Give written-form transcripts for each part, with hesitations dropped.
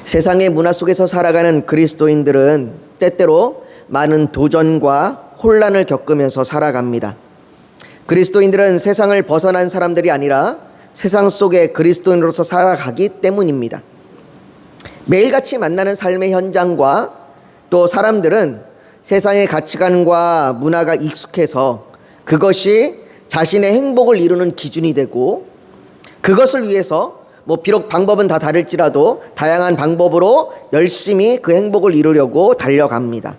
세상의 문화 속에서 살아가는 그리스도인들은 때때로 많은 도전과 혼란을 겪으면서 살아갑니다. 그리스도인들은 세상을 벗어난 사람들이 아니라 세상 속에 그리스도인으로서 살아가기 때문입니다. 매일같이 만나는 삶의 현장과 또 사람들은 세상의 가치관과 문화가 익숙해서 그것이 자신의 행복을 이루는 기준이 되고, 그것을 위해서 비록 방법은 다 다를지라도 다양한 방법으로 열심히 그 행복을 이루려고 달려갑니다.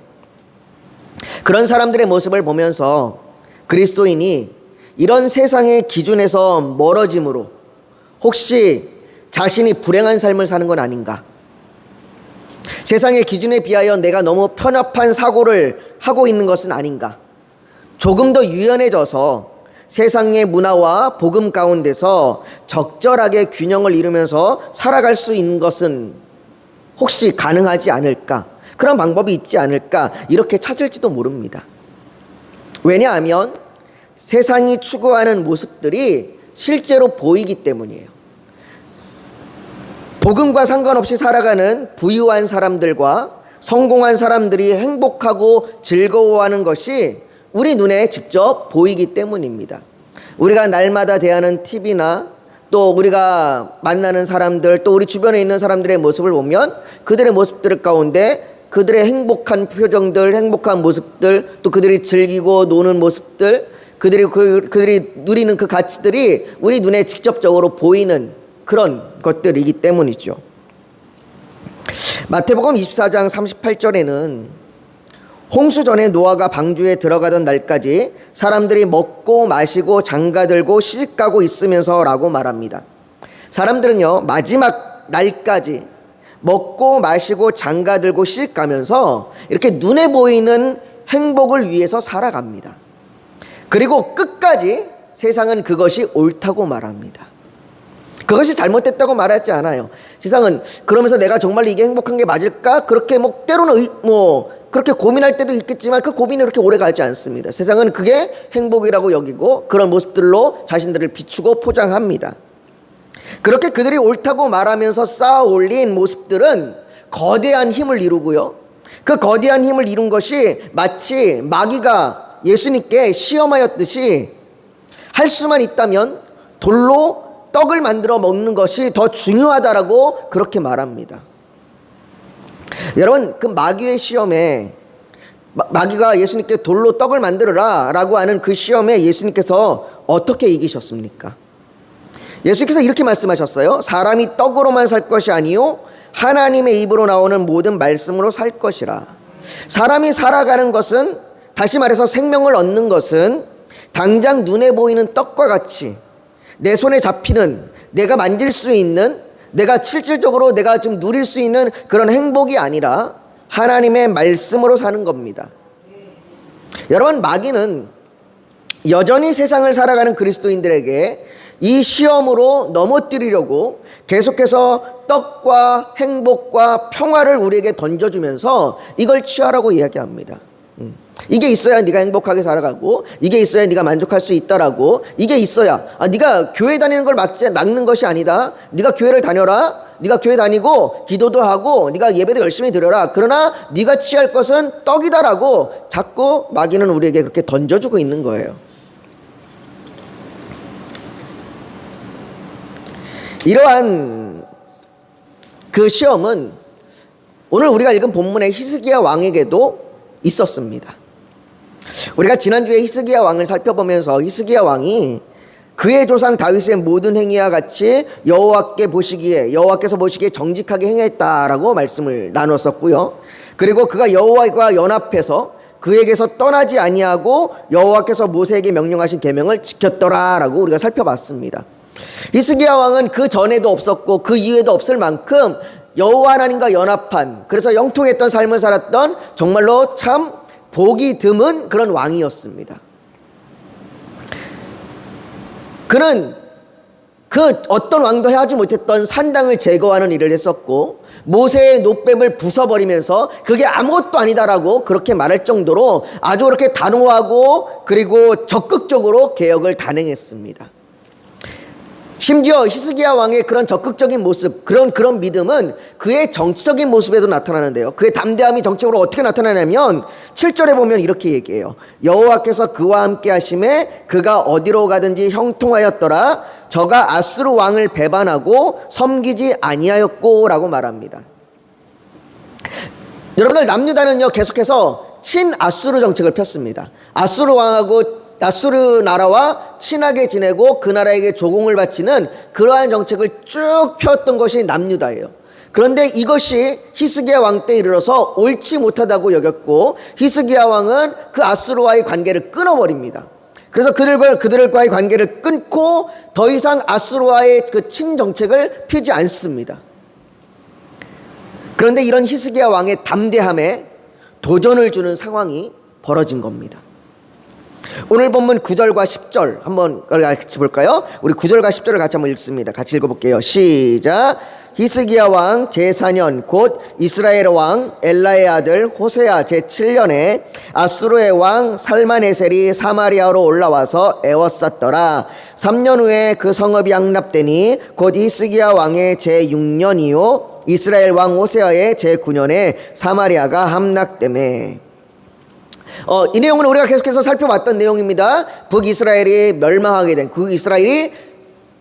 그런 사람들의 모습을 보면서 그리스도인이 이런 세상의 기준에서 멀어짐으로 혹시 자신이 불행한 삶을 사는 건 아닌가? 세상의 기준에 비하여 내가 너무 편협한 사고를 하고 있는 것은 아닌가? 조금 더 유연해져서 세상의 문화와 복음 가운데서 적절하게 균형을 이루면서 살아갈 수 있는 것은 혹시 가능하지 않을까? 그런 방법이 있지 않을까? 이렇게 찾을지도 모릅니다. 왜냐하면 세상이 추구하는 모습들이 실제로 보이기 때문이에요. 복음과 상관없이 살아가는 부유한 사람들과 성공한 사람들이 행복하고 즐거워하는 것이 우리 눈에 직접 보이기 때문입니다. 우리가 날마다 대하는 TV나 또 우리가 만나는 사람들, 또 우리 주변에 있는 사람들의 모습을 보면 그들의 모습들 가운데 그들의 행복한 표정들, 행복한 모습들, 또 그들이 즐기고 노는 모습들, 그들이 누리는 그 가치들이 우리 눈에 직접적으로 보이는 그런 것들이기 때문이죠. 마태복음 24장 38절에는 홍수 전에 노아가 방주에 들어가던 날까지 사람들이 먹고 마시고 장가들고 시집가고 있으면서 라고 말합니다. 사람들은요, 마지막 날까지 먹고 마시고 장가들고 시집가면서 이렇게 눈에 보이는 행복을 위해서 살아갑니다. 그리고 끝까지 세상은 그것이 옳다고 말합니다. 그것이 잘못됐다고 말하지 않아요. 세상은 그러면서 내가 정말 이게 행복한 게 맞을까? 그렇게 때로는 그렇게 고민할 때도 있겠지만 그 고민이 그렇게 오래 가지 않습니다. 세상은 그게 행복이라고 여기고 그런 모습들로 자신들을 비추고 포장합니다. 그렇게 그들이 옳다고 말하면서 쌓아 올린 모습들은 거대한 힘을 이루고요. 그 거대한 힘을 이룬 것이 마치 마귀가 예수님께 시험하였듯이 할 수만 있다면 돌로 떡을 만들어 먹는 것이 더 중요하다라고 그렇게 말합니다. 여러분, 그 마귀의 시험에 마귀가 예수님께 돌로 떡을 만들어라 라고 하는 그 시험에 예수님께서 어떻게 이기셨습니까? 예수님께서 이렇게 말씀하셨어요. 사람이 떡으로만 살 것이 아니요 하나님의 입으로 나오는 모든 말씀으로 살 것이라. 사람이 살아가는 것은, 다시 말해서 생명을 얻는 것은 당장 눈에 보이는 떡과 같이 내 손에 잡히는, 내가 만질 수 있는, 내가 실질적으로 내가 좀 누릴 수 있는 그런 행복이 아니라 하나님의 말씀으로 사는 겁니다. 여러분, 마귀는 여전히 세상을 살아가는 그리스도인들에게 이 시험으로 넘어뜨리려고 계속해서 떡과 행복과 평화를 우리에게 던져주면서 이걸 취하라고 이야기합니다. 이게 있어야 네가 행복하게 살아가고, 이게 있어야 네가 만족할 수 있다라고, 이게 있어야 네가 교회 다니는 걸 막는 것이 아니다. 네가 교회를 다녀라. 네가 교회 다니고 기도도 하고 네가 예배도 열심히 드려라. 그러나 네가 취할 것은 떡이다라고 자꾸 마귀는 우리에게 그렇게 던져주고 있는 거예요. 이러한 그 시험은 오늘 우리가 읽은 본문의 히스기야 왕에게도 있었습니다. 우리가 지난주에 히스기야 왕을 살펴보면서 히스기야 왕이 그의 조상 다윗의 모든 행위와 같이 여호와께서 보시기에 정직하게 행했다라고 말씀을 나눴었고요. 그리고 그가 여호와와 연합해서 그에게서 떠나지 아니하고 여호와께서 모세에게 명령하신 계명을 지켰더라라고 우리가 살펴봤습니다. 히스기야 왕은 그 전에도 없었고 그 이후에도 없을 만큼 여호와 하나님과 연합한, 그래서 영통했던 삶을 살았던 정말로 참 복이 드문 그런 왕이었습니다. 그는 그 어떤 왕도 하지 못했던 산당을 제거하는 일을 했었고, 모세의 노뱀을 부숴버리면서 그게 아무것도 아니다라고 그렇게 말할 정도로 아주 그렇게 단호하고 그리고 적극적으로 개혁을 단행했습니다. 심지어 히스기야 왕의 그런 적극적인 모습, 그런 믿음은 그의 정치적인 모습에도 나타나는데요. 그의 담대함이 정치적으로 어떻게 나타나냐면 7절에 보면 이렇게 얘기해요. 여호와께서 그와 함께 하심에 그가 어디로 가든지 형통하였더라. 저가 아수르 왕을 배반하고 섬기지 아니하였고라고 말합니다. 여러분들, 남유다는요 계속해서 친아수르 정책을 폈습니다. 아수르 왕하고 아수르 나라와 친하게 지내고 그 나라에게 조공을 바치는 그러한 정책을 쭉 펴왔던 것이 남유다예요. 그런데 이것이 히스기야 왕 때 이르러서 옳지 못하다고 여겼고, 히스기야 왕은 그 아수르와의 관계를 끊어버립니다. 그래서 그들과의 관계를 끊고 더 이상 아수르와의 그 친정책을 펴지 않습니다. 그런데 이런 히스기야 왕의 담대함에 도전을 주는 상황이 벌어진 겁니다. 오늘 본문 9절과 10절 한번 같이 볼까요? 우리 9절과 10절을 같이 한번 읽습니다. 같이 읽어볼게요. 시작. 히스기야 왕 제4년 곧 이스라엘 왕 엘라의 아들 호세아 제7년에 아수르의 왕 살마네셀이 사마리아로 올라와서 애워쌌더라. 3년 후에 그 성읍이 양납되니 곧 히스기야 왕의 제6년이요 이스라엘 왕 호세아의 제9년에 사마리아가 함락되매. 이 내용은 우리가 계속해서 살펴봤던 내용입니다. 북이스라엘이 멸망하게 된, 북이스라엘이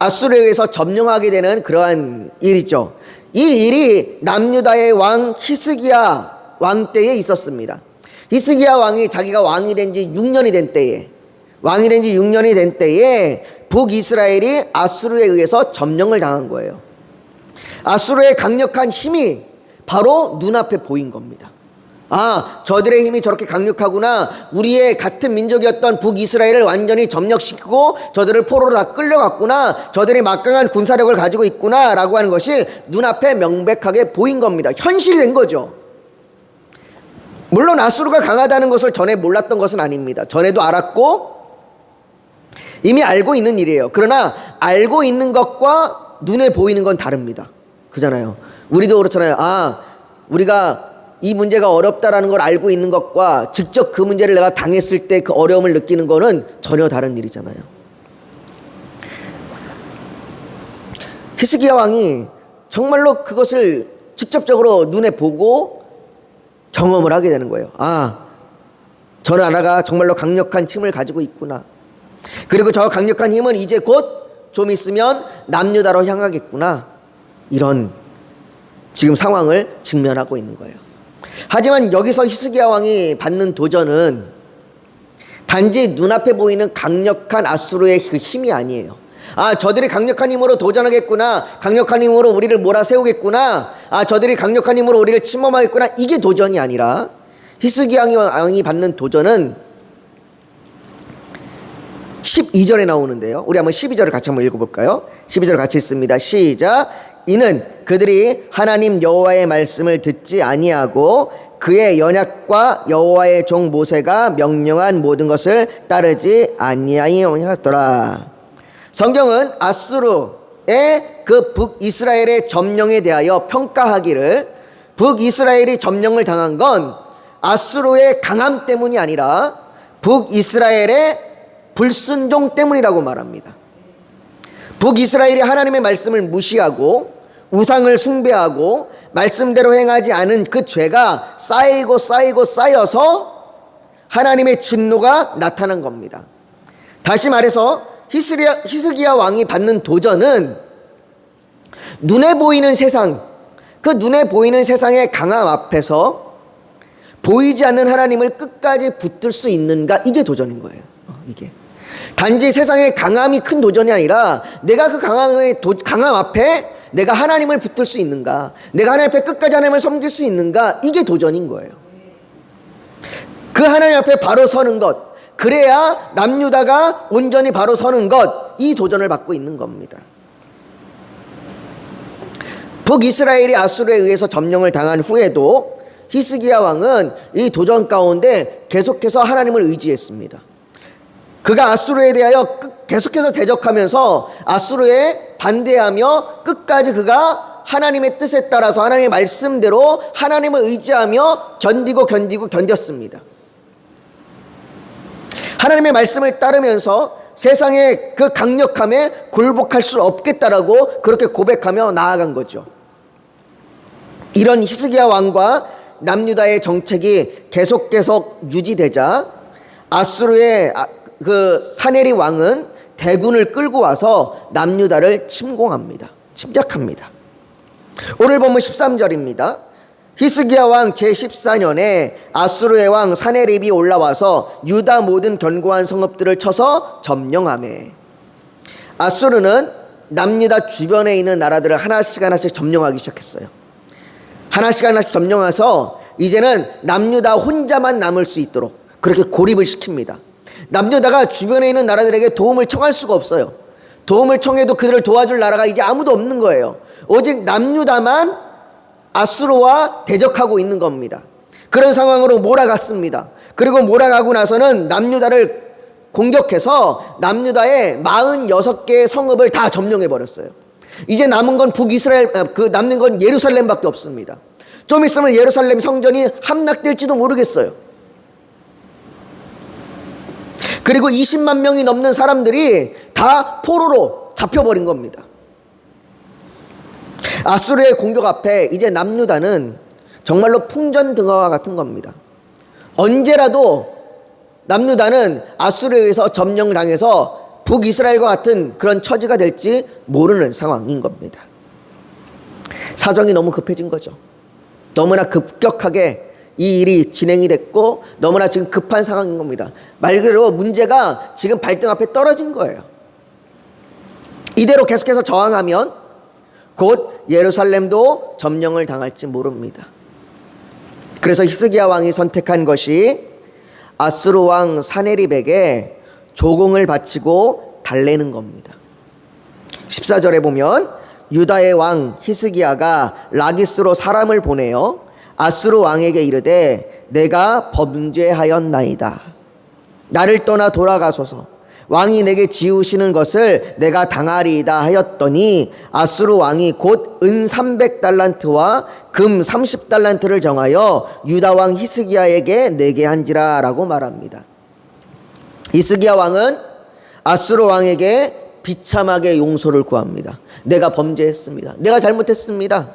아수르에 의해서 점령하게 되는 그러한 일이죠. 이 일이 남유다의 왕 히스기야 왕 때에 있었습니다. 히스기야 왕이 자기가 왕이 된 지 6년이 된 때에 북이스라엘이 아수르에 의해서 점령을 당한 거예요. 아수르의 강력한 힘이 바로 눈앞에 보인 겁니다. 아, 저들의 힘이 저렇게 강력하구나. 우리의 같은 민족이었던 북이스라엘을 완전히 점령시키고 저들을 포로로 다 끌려갔구나. 저들이 막강한 군사력을 가지고 있구나 라고 하는 것이 눈앞에 명백하게 보인 겁니다. 현실이 된 거죠. 물론 아수르가 강하다는 것을 전에 몰랐던 것은 아닙니다. 전에도 알았고 이미 알고 있는 일이에요. 그러나 알고 있는 것과 눈에 보이는 건 다릅니다. 그잖아요. 우리도 그렇잖아요. 아, 우리가 이 문제가 어렵다라는 걸 알고 있는 것과 직접 그 문제를 내가 당했을 때 그 어려움을 느끼는 거는 전혀 다른 일이잖아요. 히스기야 왕이 정말로 그것을 직접적으로 눈에 보고 경험을 하게 되는 거예요. 아, 저 나라가 정말로 강력한 힘을 가지고 있구나. 그리고 저 강력한 힘은 이제 곧 좀 있으면 남유다로 향하겠구나. 이런 지금 상황을 직면하고 있는 거예요. 하지만 여기서 히스기야 왕이 받는 도전은 단지 눈앞에 보이는 강력한 아수르의 그 힘이 아니에요. 아, 저들이 강력한 힘으로 도전하겠구나. 강력한 힘으로 우리를 몰아세우겠구나. 아, 저들이 강력한 힘으로 우리를 침범하겠구나. 이게 도전이 아니라 히스기야 왕이 받는 도전은 12절에 나오는데요. 우리 한번 12절을 같이 한번 읽어볼까요? 12절 같이 읽습니다. 시작. 이는 그들이 하나님 여호와의 말씀을 듣지 아니하고 그의 연약과 여호와의 종 모세가 명령한 모든 것을 따르지 아니하였더라. 성경은 아수르의 그 북이스라엘의 점령에 대하여 평가하기를 북이스라엘이 점령을 당한 건 아수르의 강함 때문이 아니라 북이스라엘의 불순종 때문이라고 말합니다. 북이스라엘이 하나님의 말씀을 무시하고 우상을 숭배하고 말씀대로 행하지 않은 그 죄가 쌓여서 하나님의 진노가 나타난 겁니다. 다시 말해서 히스기야 왕이 받는 도전은 눈에 보이는 세상, 그 눈에 보이는 세상의 강함 앞에서 보이지 않는 하나님을 끝까지 붙들 수 있는가, 이게 도전인 거예요. 이게 단지 세상의 강함이 큰 도전이 아니라 내가 그 강함 앞에 내가 하나님을 붙들 수 있는가, 내가 하나님 앞에 끝까지 하나님을 섬길 수 있는가, 이게 도전인 거예요. 그 하나님 앞에 바로 서는 것, 그래야 남유다가 온전히 바로 서는 것, 이 도전을 받고 있는 겁니다. 북이스라엘이 아수르에 의해서 점령을 당한 후에도 히스기야 왕은 이 도전 가운데 계속해서 하나님을 의지했습니다. 그가 아수르에 대하여 계속해서 대적하면서 아수르에 반대하며 끝까지 그가 하나님의 뜻에 따라서 하나님의 말씀대로 하나님을 의지하며 견뎠습니다. 하나님의 말씀을 따르면서 세상의 그 강력함에 굴복할 수 없겠다라고 그렇게 고백하며 나아간 거죠. 이런 히스기야 왕과 남유다의 정책이 계속 유지되자 아수르의 그 사네립 왕은 대군을 끌고 와서 남유다를 침략합니다. 오늘 본문 13절입니다. 히스기야 왕 제14년에 아수르의 왕 사네립이 올라와서 유다 모든 견고한 성읍들을 쳐서 점령하매. 아수르는 남유다 주변에 있는 나라들을 하나씩 점령하기 시작했어요. 하나씩 점령해서 이제는 남유다 혼자만 남을 수 있도록 그렇게 고립을 시킵니다. 남유다가 주변에 있는 나라들에게 도움을 청할 수가 없어요. 도움을 청해도 그들을 도와줄 나라가 이제 아무도 없는 거예요. 오직 남유다만 아수르와 대적하고 있는 겁니다. 그런 상황으로 몰아갔습니다. 그리고 몰아가고 나서는 남유다를 공격해서 남유다의 46개의 성읍을 다 점령해 버렸어요. 이제 남은 건 남는 건 예루살렘밖에 없습니다. 좀 있으면 예루살렘 성전이 함락될지도 모르겠어요. 그리고 20만 명이 넘는 사람들이 다 포로로 잡혀버린 겁니다. 아수르의 공격 앞에 이제 남유다는 정말로 풍전등화와 같은 겁니다. 언제라도 남유다는 아수르에 의해서 점령당해서 북이스라엘과 같은 그런 처지가 될지 모르는 상황인 겁니다. 사정이 너무 급해진 거죠. 너무나 급격하게 이 일이 진행이 됐고 너무나 지금 급한 상황인 겁니다. 말 그대로 문제가 지금 발등 앞에 떨어진 거예요. 이대로 계속해서 저항하면 곧 예루살렘도 점령을 당할지 모릅니다. 그래서 히스기야 왕이 선택한 것이 아수르 왕 사네립에게 조공을 바치고 달래는 겁니다. 14절에 보면 유다의 왕 히스기야가 라기스로 사람을 보내어 아수르 왕에게 이르되 내가 범죄하였나이다. 나를 떠나 돌아가소서. 왕이 내게 지우시는 것을 내가 당하리이다 하였더니 아수르 왕이 곧 은 300달란트와 금 30달란트를 정하여 유다 왕 히스기야에게 내게 한지라 라고 말합니다. 히스기야 왕은 아수르 왕에게 비참하게 용서를 구합니다. 내가 범죄했습니다. 내가 잘못했습니다.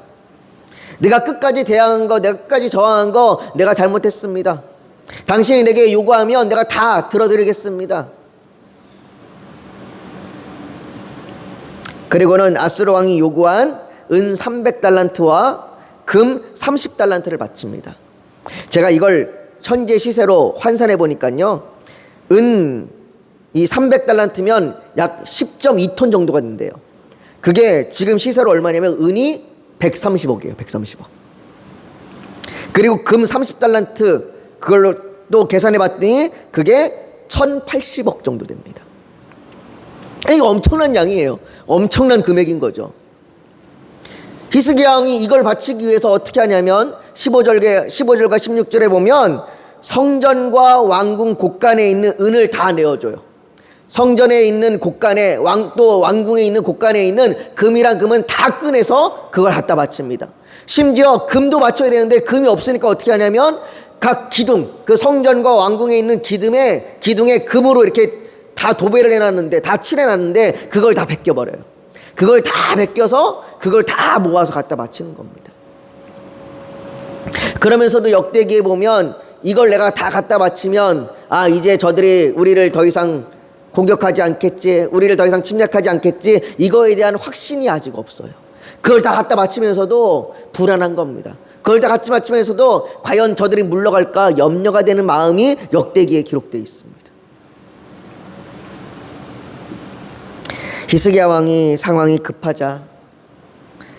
내가 끝까지 대항한 거, 내가 끝까지 저항한 거 내가 잘못했습니다. 당신이 내게 요구하면 내가 다 들어드리겠습니다. 그리고는 아수르 왕이 요구한 은 300달란트와 금 30달란트를 바칩니다. 제가 이걸 현재 시세로 환산해 보니까요. 이 300달란트면 약 10.2톤 정도가 된대요. 그게 지금 시세로 얼마냐면 은이 130억이에요. 130억. 그리고 금 30달란트 그걸로 또 계산해 봤더니 그게 1080억 정도 됩니다. 이거 엄청난 양이에요. 엄청난 금액인 히스기야 왕이 이걸 바치기 위해서 어떻게 하냐면 15절과 16절에 보면 성전과 왕궁 곳간에 있는 은을 다 내어줘요. 성전에 있는 곳간에 또 왕궁에 있는 곳간에 있는 금이란 금은 다 꺼내서 그걸 갖다 바칩니다. 심지어 금도 바쳐야 되는데 금이 없으니까 어떻게 하냐면 각 기둥, 그 성전과 왕궁에 있는 기둥에 금으로 이렇게 다 도배를 해놨는데, 다 칠해놨는데 그걸 다 벗겨버려요. 그걸 다 벗겨서 그걸 다 모아서 갖다 바치는 겁니다. 그러면서도 역대기에 보면 이걸 내가 다 갖다 바치면 이제 저들이 우리를 더 이상 공격하지 않겠지, 우리를 더 이상 침략하지 않겠지, 이거에 대한 확신이 아직 없어요. 그걸 다 갖다 바치면서도 불안한 겁니다. 그걸 다 갖다 바치면서도 과연 저들이 물러갈까 염려가 되는 마음이 역대기에 기록되어 있습니다. 히스기야 왕이 상황이 급하자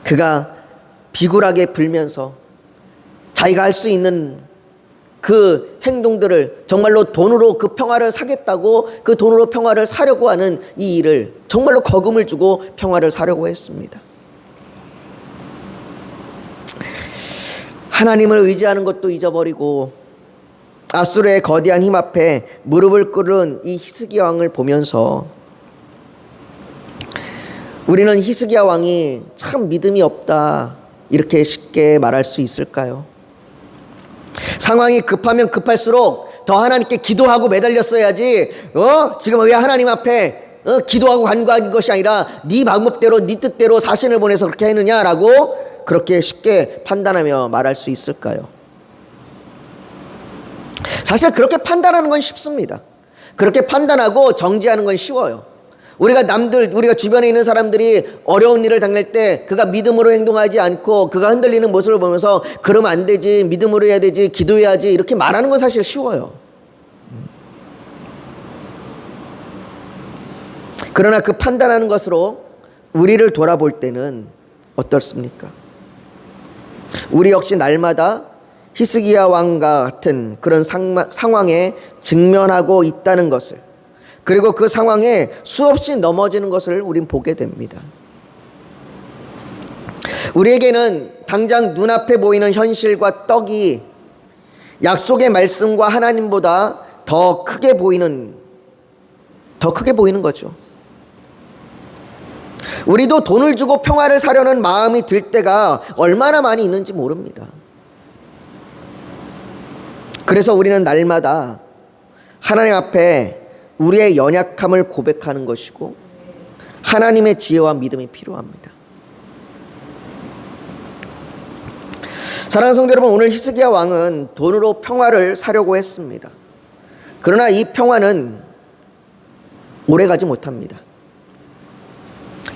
그가 비굴하게 불면서 자기가 할 수 있는 그 행동들을 정말로 돈으로 그 평화를 사겠다고 그 돈으로 평화를 사려고 하는 이 일을 정말로 거금을 주고 평화를 사려고 했습니다. 하나님을 의지하는 것도 잊어버리고 아수르의 거대한 힘 앞에 무릎을 꿇은 이 히스기야 왕을 보면서 우리는 히스기야 왕이 참 믿음이 없다 이렇게 쉽게 말할 수 있을까요? 상황이 급하면 급할수록 더 하나님께 기도하고 매달렸어야지. 지금 왜 하나님 앞에 기도하고 간구한 것이 아니라 네 방법대로 네 뜻대로 사신을 보내서 그렇게 했느냐라고 그렇게 쉽게 판단하며 말할 수 있을까요? 사실 그렇게 판단하는 건 쉽습니다. 그렇게 판단하고 정지하는 건 쉬워요. 우리가 주변에 있는 사람들이 어려운 일을 당할 때 그가 믿음으로 행동하지 않고 그가 흔들리는 모습을 보면서 그러면 안 되지, 믿음으로 해야 되지, 기도해야지 이렇게 말하는 건 사실 쉬워요. 그러나 그 판단하는 것으로 우리를 돌아볼 때는 어떻습니까? 우리 역시 날마다 히스기야 왕과 같은 그런 상황에 직면하고 있다는 것을, 그리고 그 상황에 수없이 넘어지는 것을 우린 보게 됩니다. 우리에게는 당장 눈앞에 보이는 현실과 떡이 약속의 말씀과 하나님보다 더 크게 보이는 거죠. 우리도 돈을 주고 평화를 사려는 마음이 들 때가 얼마나 많이 있는지 모릅니다. 그래서 우리는 날마다 하나님 앞에 우리의 연약함을 고백하는 것이고 하나님의 지혜와 믿음이 필요합니다. 사랑하는 성도 여러분, 오늘 히스기야 왕은 돈으로 평화를 사려고 했습니다. 그러나 이 평화는 오래가지 못합니다.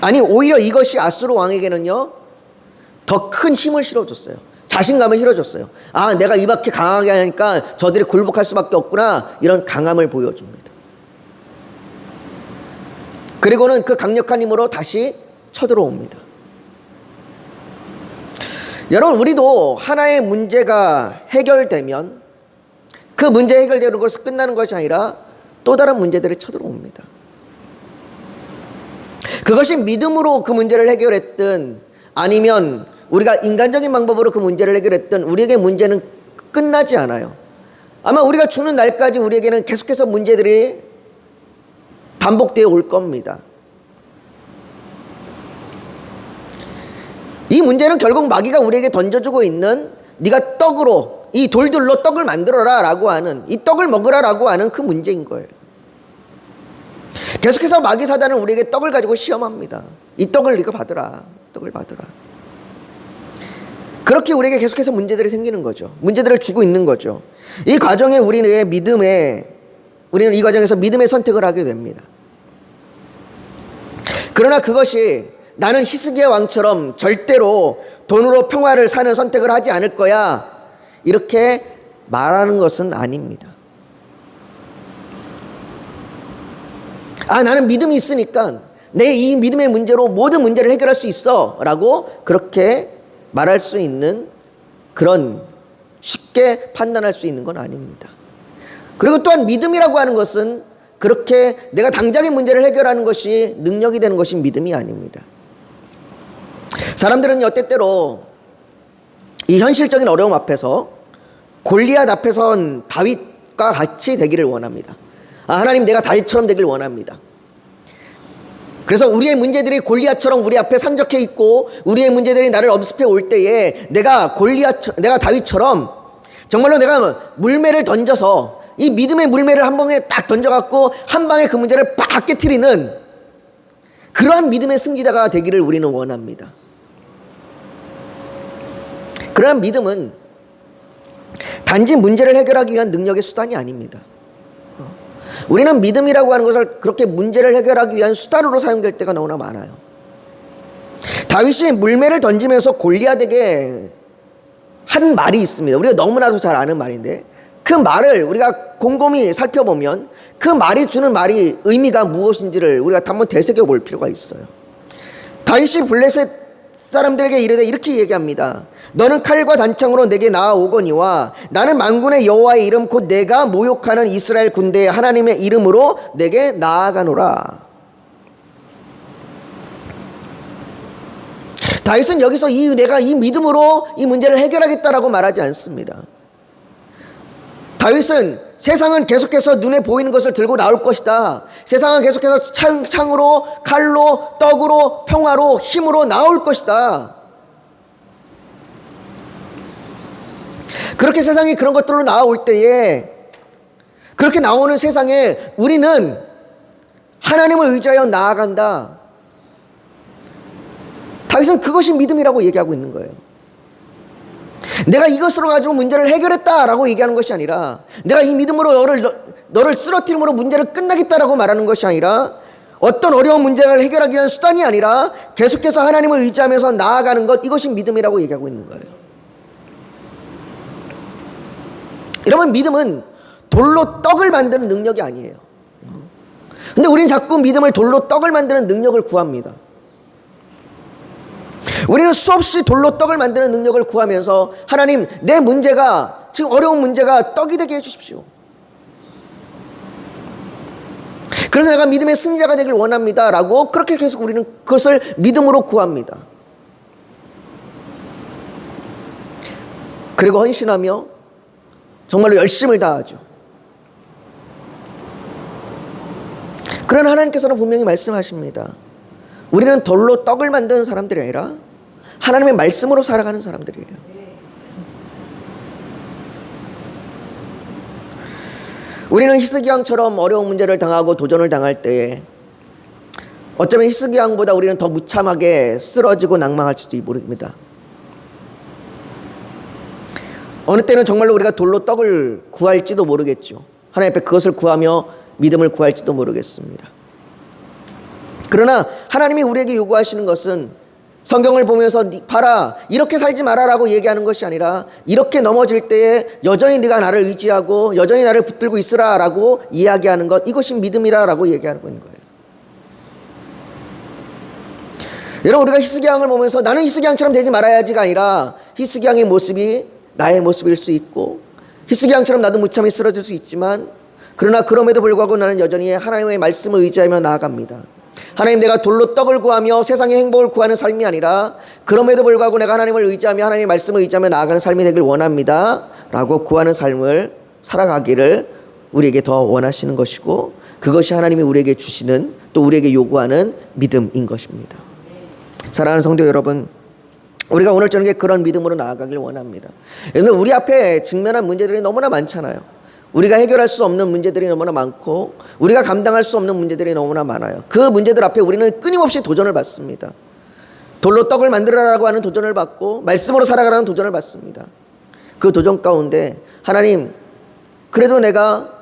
아니, 오히려 이것이 아수르 왕에게는요 더 큰 힘을 실어줬어요. 자신감을 실어줬어요. 내가 이밖에 강하게 하니까 저들이 굴복할 수밖에 없구나, 이런 강함을 보여줍니다. 그리고는 그 강력한 힘으로 다시 쳐들어옵니다. 여러분, 우리도 하나의 문제가 해결되면 그 문제 해결되는 것을 끝나는 것이 아니라 또 다른 문제들이 쳐들어옵니다. 그것이 믿음으로 그 문제를 해결했든 아니면 우리가 인간적인 방법으로 그 문제를 해결했든 우리에게 문제는 끝나지 않아요. 아마 우리가 죽는 날까지 우리에게는 계속해서 문제들이 반복되어 올 겁니다. 이 문제는 결국 마귀가 우리에게 던져주고 있는, 네가 떡으로, 이 돌들로 떡을 만들어라 라고 하는, 이 떡을 먹으라 라고 하는 그 문제인 거예요. 계속해서 마귀 사단은 우리에게 떡을 가지고 시험합니다. 이 떡을 네가 받으라, 떡을 받으라. 그렇게 우리에게 계속해서 문제들이 생기는 거죠. 문제들을 주고 있는 거죠. 이 과정에 우리는 이 과정에서 믿음의 선택을 하게 됩니다. 그러나 그것이 나는 히스기야 왕처럼 절대로 돈으로 평화를 사는 선택을 하지 않을 거야, 이렇게 말하는 것은 아닙니다. 나는 믿음이 있으니까 내 이 믿음의 문제로 모든 문제를 해결할 수 있어 라고 그렇게 말할 수 있는, 그런 쉽게 판단할 수 있는 건 아닙니다. 그리고 또한 믿음이라고 하는 것은 그렇게 내가 당장의 문제를 해결하는 것이 능력이 되는 것이 믿음이 아닙니다. 사람들은 때때로 이 현실적인 어려움 앞에서 골리앗 앞에 선 다윗과 같이 되기를 원합니다. 하나님, 내가 다윗처럼 되길 원합니다. 그래서 우리의 문제들이 골리앗처럼 우리 앞에 산적해 있고 우리의 문제들이 나를 엄습해 올 때에 내가 다윗처럼 정말로 내가 물매를 던져서 이 믿음의 물매를 한 번에 딱 던져갖고 한 방에 그 문제를 빡 깨트리는 그러한 믿음의 승리자가 되기를 우리는 원합니다. 그러한 믿음은 단지 문제를 해결하기 위한 능력의 수단이 아닙니다. 우리는 믿음이라고 하는 것을 그렇게 문제를 해결하기 위한 수단으로 사용될 때가 너무나 많아요. 다윗이 물매를 던지면서 골리앗에게 한 말이 있습니다. 우리가 너무나도 잘 아는 말인데 그 말을 우리가 곰곰이 살펴보면 그 말이 주는 의미가 무엇인지를 우리가 한번 되새겨 볼 필요가 있어요. 다윗이 블레셋 사람들에게 이렇게 얘기합니다. 너는 칼과 단창으로 내게 나아오거니와 나는 만군의 여호와의 이름 곧 내가 모욕하는 이스라엘 군대의 하나님의 이름으로 내게 나아가노라. 다윗은 여기서 내가 이 믿음으로 이 문제를 해결하겠다라고 말하지 않습니다. 다윗은 세상은 계속해서 눈에 보이는 것을 들고 나올 것이다. 세상은 계속해서 창으로, 칼로, 떡으로, 평화로, 힘으로 나올 것이다. 그렇게 세상이 그런 것들로 나올 때에 그렇게 나오는 세상에 우리는 하나님을 의지하여 나아간다. 다윗은 그것이 믿음이라고 얘기하고 있는 거예요. 내가 이것으로 가지고 문제를 해결했다라고 얘기하는 것이 아니라, 내가 이 믿음으로 너를 쓰러뜨림으로 문제를 끝나겠다라고 말하는 것이 아니라, 어떤 어려운 문제를 해결하기 위한 수단이 아니라 계속해서 하나님을 의지하면서 나아가는 것, 이것이 믿음이라고 얘기하고 있는 거예요. 여러분, 믿음은 돌로 떡을 만드는 능력이 아니에요. 근데 우리는 자꾸 믿음을 돌로 떡을 만드는 능력을 구합니다. 우리는 수없이 돌로 떡을 만드는 능력을 구하면서, 하나님, 내 문제가, 지금 어려운 문제가 떡이 되게 해주십시오. 그래서 내가 믿음의 승리자가 되길 원합니다 라고, 그렇게 계속 우리는 그것을 믿음으로 구합니다. 그리고 헌신하며 정말로 열심을 다하죠. 그러나 하나님께서는 분명히 말씀하십니다. 우리는 돌로 떡을 만드는 사람들이 아니라 하나님의 말씀으로 살아가는 사람들이에요. 우리는 히스기야처럼 어려운 문제를 당하고 도전을 당할 때에 어쩌면 히스기야보다 우리는 더 무참하게 쓰러지고 낭망할지도 모릅니다. 어느 때는 정말로 우리가 돌로 떡을 구할지도 모르겠죠. 하나님 앞에 그것을 구하며 믿음을 구할지도 모르겠습니다. 그러나 하나님이 우리에게 요구하시는 것은 성경을 보면서 봐라, 이렇게 살지 마라라고 얘기하는 것이 아니라, 이렇게 넘어질 때에 여전히 네가 나를 의지하고 여전히 나를 붙들고 있으라라고 이야기하는 것, 이것이 믿음이라라고 얘기하는 거예요. 여러분, 우리가 히스기야를 보면서 나는 히스기야처럼 되지 말아야지가 아니라, 히스기야의 모습이 나의 모습일 수 있고, 히스기야처럼 나도 무참히 쓰러질 수 있지만, 그러나 그럼에도 불구하고 나는 여전히 하나님의 말씀을 의지하며 나아갑니다. 하나님, 내가 돌로 떡을 구하며 세상의 행복을 구하는 삶이 아니라, 그럼에도 불구하고 내가 하나님을 의지하며 하나님의 말씀을 의지하며 나아가는 삶이 되길 원합니다 라고 구하는 삶을 살아가기를 우리에게 더 원하시는 것이고, 그것이 하나님이 우리에게 주시는, 또 우리에게 요구하는 믿음인 것입니다. 사랑하는 성도 여러분, 우리가 오늘 저녁에 그런 믿음으로 나아가길 원합니다. 여러분, 우리 앞에 직면한 문제들이 너무나 많잖아요. 우리가 해결할 수 없는 문제들이 너무나 많고, 우리가 감당할 수 없는 문제들이 너무나 많아요. 그 문제들 앞에 우리는 끊임없이 도전을 받습니다. 돌로 떡을 만들어라고 하는 도전을 받고, 말씀으로 살아가라는 도전을 받습니다. 그 도전 가운데 하나님, 그래도 내가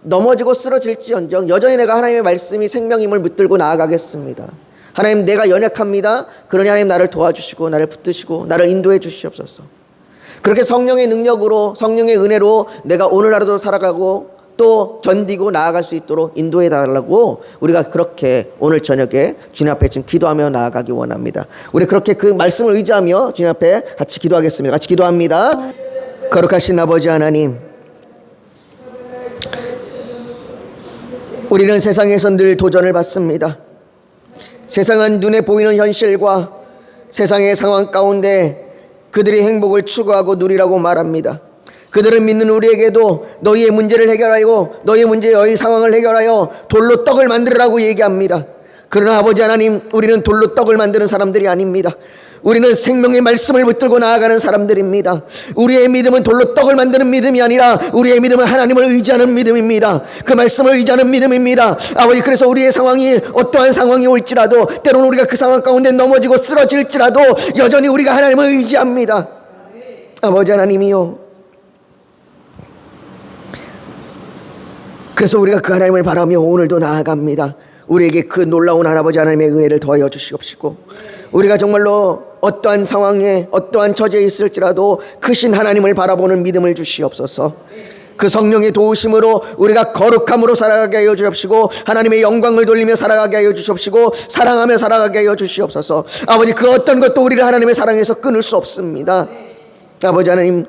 넘어지고 쓰러질지언정 여전히 내가 하나님의 말씀이 생명임을 붙들고 나아가겠습니다. 하나님, 내가 연약합니다. 그러니 하나님, 나를 도와주시고 나를 붙드시고 나를 인도해 주시옵소서. 그렇게 성령의 능력으로, 성령의 은혜로 내가 오늘 하루도 살아가고 또 견디고 나아갈 수 있도록 인도해 달라고, 우리가 그렇게 오늘 저녁에 주님 앞에 지금 기도하며 나아가기 원합니다. 우리 그렇게 그 말씀을 의지하며 주님 앞에 같이 기도하겠습니다. 같이 기도합니다. 거룩하신 아버지 하나님, 우리는 세상에서 늘 도전을 받습니다. 세상은 눈에 보이는 현실과 세상의 상황 가운데 그들이 행복을 추구하고 누리라고 말합니다. 그들은 믿는 우리에게도 너희의 문제를 해결하고 너희 상황을 해결하여 돌로 떡을 만들으라고 얘기합니다. 그러나 아버지 하나님, 우리는 돌로 떡을 만드는 사람들이 아닙니다. 우리는 생명의 말씀을 붙들고 나아가는 사람들입니다. 우리의 믿음은 돌로 떡을 만드는 믿음이 아니라 우리의 믿음은 하나님을 의지하는 믿음입니다. 그 말씀을 의지하는 믿음입니다. 아버지, 그래서 우리의 상황이 어떠한 상황이 올지라도, 때로는 우리가 그 상황 가운데 넘어지고 쓰러질지라도 여전히 우리가 하나님을 의지합니다. 아버지 하나님이요, 그래서 우리가 그 하나님을 바라며 오늘도 나아갑니다. 우리에게 그 놀라운 아버지 하나님의 은혜를 더하여 주시옵시고, 우리가 정말로 어떠한 상황에 어떠한 처지에 있을지라도 크신 하나님을 바라보는 믿음을 주시옵소서. 그 성령의 도우심으로 우리가 거룩함으로 살아가게 하여 주옵시고, 하나님의 영광을 돌리며 살아가게 하여 주옵시고, 사랑하며 살아가게 하여 주시옵소서. 아버지, 그 어떤 것도 우리를 하나님의 사랑에서 끊을 수 없습니다. 아버지 하나님,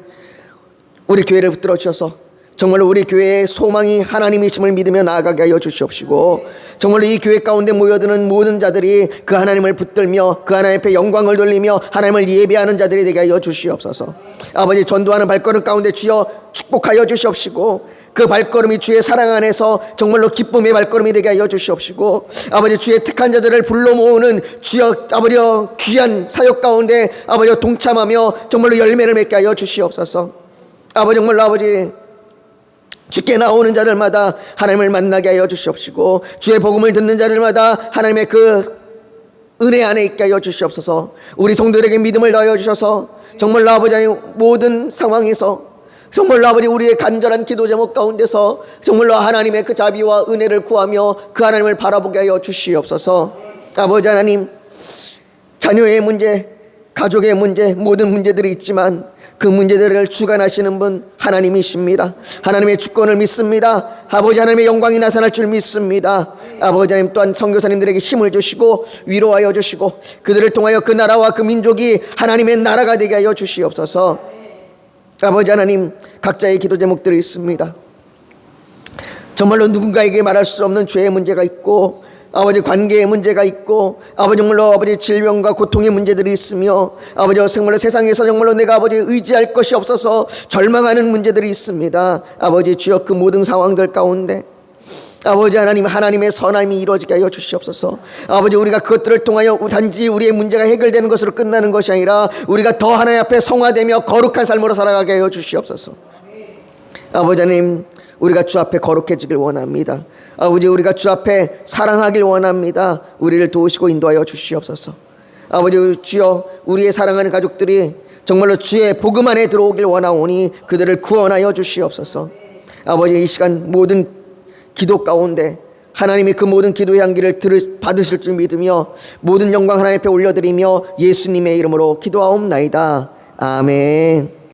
우리 교회를 붙들어 주셔서 정말로 우리 교회의 소망이 하나님이심을 믿으며 나아가게 하여 주시옵시고, 정말로 이 교회 가운데 모여드는 모든 자들이 그 하나님을 붙들며 그 하나님 앞에 영광을 돌리며 하나님을 예배하는 자들이 되게 하여 주시옵소서. 아버지, 전도하는 발걸음 가운데 주여 축복하여 주시옵시고, 그 발걸음이 주의 사랑 안에서 정말로 기쁨의 발걸음이 되게 하여 주시옵시고, 아버지, 주의 택한 자들을 불러 모으는 주여 아버지 귀한 사역 가운데 아버지 동참하며 정말로 열매를 맺게 하여 주시옵소서. 아버지, 정말로 아버지, 주께 나오는 자들마다 하나님을 만나게 하여 주시옵시고, 주의 복음을 듣는 자들마다 하나님의 그 은혜 안에 있게 하여 주시옵소서. 우리 성도들에게 믿음을 더하여 주셔서 정말로 아버지 하나님, 모든 상황에서 정말로 아버지 우리의 간절한 기도 제목 가운데서 정말로 하나님의 그 자비와 은혜를 구하며 그 하나님을 바라보게 하여 주시옵소서. 아버지 하나님, 자녀의 문제, 가족의 문제, 모든 문제들이 있지만 그 문제들을 주관하시는 분 하나님이십니다. 하나님의 주권을 믿습니다. 아버지 하나님의 영광이 나타날 줄 믿습니다. 아버지 하나님 또한 선교사님들에게 힘을 주시고 위로하여 주시고 그들을 통하여 그 나라와 그 민족이 하나님의 나라가 되게 하여 주시옵소서. 아버지 하나님, 각자의 기도 제목들이 있습니다. 정말로 누군가에게 말할 수 없는 죄의 문제가 있고, 아버지 관계의 문제가 있고, 아버지 정말로 아버지 질병과 고통의 문제들이 있으며, 아버지 정말로 세상에서 정말로 내가 아버지 의지할 것이 없어서 절망하는 문제들이 있습니다. 아버지 주여, 그 모든 상황들 가운데 아버지 하나님, 하나님의 선함이 이루어지게 하여 주시옵소서. 아버지, 우리가 그것들을 통하여 단지 우리의 문제가 해결되는 것으로 끝나는 것이 아니라 우리가 더 하나님 앞에 성화되며 거룩한 삶으로 살아가게 하여 주시옵소서. 아버지 하나님, 우리가 주 앞에 거룩해지길 원합니다. 아버지, 우리가 주 앞에 사랑하길 원합니다. 우리를 도우시고 인도하여 주시옵소서. 아버지 주여, 우리의 사랑하는 가족들이 정말로 주의 복음 안에 들어오길 원하오니 그들을 구원하여 주시옵소서. 아버지, 이 시간 모든 기도 가운데 하나님이 그 모든 기도의 향기를 받으실 줄 믿으며 모든 영광 하나님 앞에 올려드리며 예수님의 이름으로 기도하옵나이다. 아멘.